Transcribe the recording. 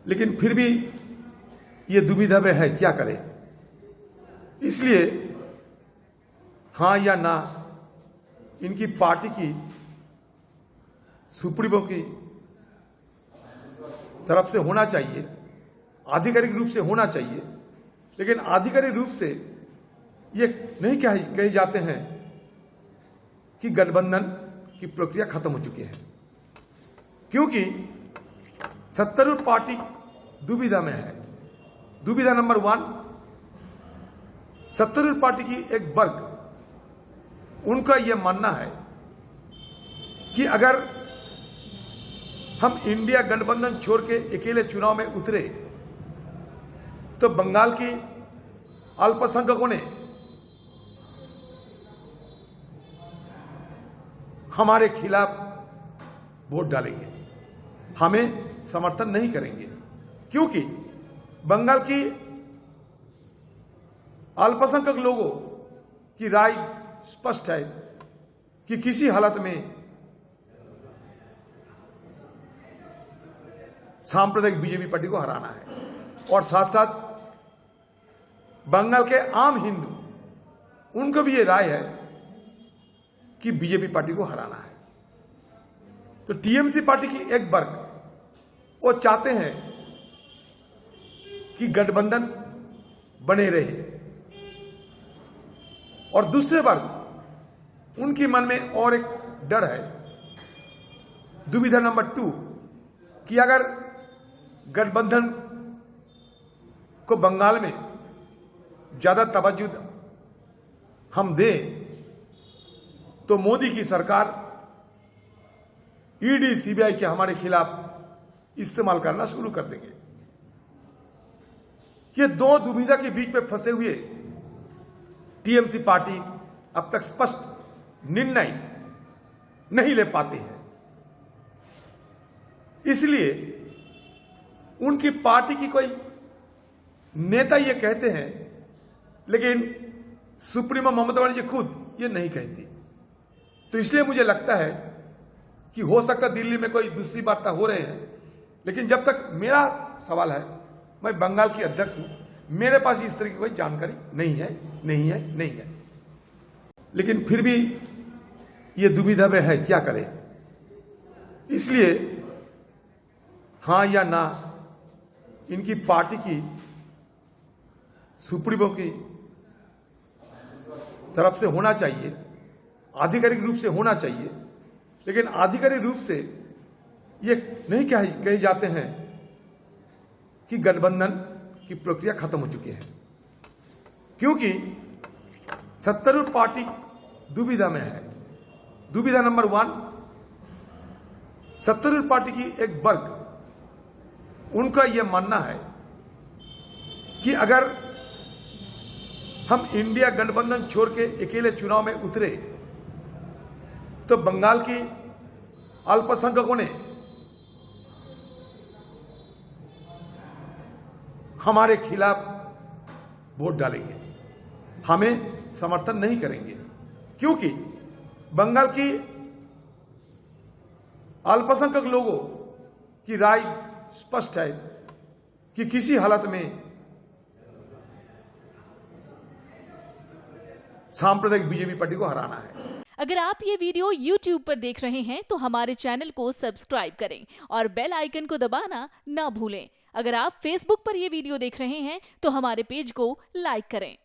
लेकिन फिर भी ये दुविधा में है, क्या करें। इसलिए हाँ या ना इनकी पार्टी की सुप्रीमो की तरफ से होना चाहिए, आधिकारिक रूप से होना चाहिए। लेकिन आधिकारिक रूप से ये नहीं कहे जाते हैं कि गठबंधन की प्रक्रिया खत्म हो चुकी है, क्योंकि सत्तारूढ़ पार्टी दुविधा में है। दुविधा नंबर 1, सत्तारूढ़ पार्टी की एक वर्ग, उनका यह मानना है कि अगर हम इंडिया गठबंधन छोड़ के अकेले चुनाव में उतरे तो बंगाल की अल्पसंख्यकों ने हमारे खिलाफ वोट डालेंगे, हमें समर्थन नहीं करेंगे, क्योंकि बंगाल की अल्पसंख्यक लोगों की राय स्पष्ट है कि किसी हालत में सांप्रदायिक बीजेपी पार्टी को हराना है। और साथ साथ बंगाल के आम हिंदू, उनको भी ये राय है कि बीजेपी पार्टी को हराना है। तो टीएमसी पार्टी की एक वर्ग वो चाहते हैं कि गठबंधन बने रहे, और दूसरे वर्ग उनके मन में और एक डर है, दुविधा नंबर 2, कि अगर गठबंधन को बंगाल में ज्यादा तवज्जो हम दें तो मोदी की सरकार ईडी सीबीआई के हमारे खिलाफ इस्तेमाल करना शुरू कर देंगे। ये दो दुविधा के बीच में फंसे हुए टीएमसी पार्टी अब तक स्पष्ट निर्णय नहीं ले पाते हैं। इसलिए उनकी पार्टी की कोई नेता ये कहते हैं, लेकिन सुप्रीमो ममता बनर्जी जी खुद ये नहीं कहती। तो इसलिए मुझे लगता है कि हो सकता दिल्ली में कोई दूसरी वार्ता हो रहे हैं, लेकिन जब तक मेरा सवाल है, मैं बंगाल की अध्यक्ष हूं, मेरे पास इस तरह की कोई जानकारी नहीं है। लेकिन फिर भी ये दुविधा में है, क्या करें। इसलिए हाँ या ना इनकी पार्टी की सुप्रीमो की तरफ से होना चाहिए, आधिकारिक रूप से होना चाहिए। लेकिन आधिकारिक रूप से ये नहीं कहे जाते हैं कि गठबंधन की प्रक्रिया खत्म हो चुकी है, क्योंकि सत्तारूढ़ पार्टी दुविधा में है। दुविधा नंबर 1, सत्तारूढ़ पार्टी की एक वर्ग, उनका यह मानना है कि अगर हम इंडिया गठबंधन छोड़ के अकेले चुनाव में उतरे तो बंगाल की अल्पसंख्यकों ने हमारे खिलाफ वोट डालेंगे, हमें समर्थन नहीं करेंगे, क्योंकि बंगाल की अल्पसंख्यक लोगों की राय स्पष्ट है कि किसी हालत में सांप्रदायिक बीजेपी पार्टी को हराना है। अगर आप ये वीडियो YouTube पर देख रहे हैं तो हमारे चैनल को सब्सक्राइब करें और बेल आइकन को दबाना ना भूलें। अगर आप Facebook पर ये वीडियो देख रहे हैं तो हमारे पेज को लाइक करें।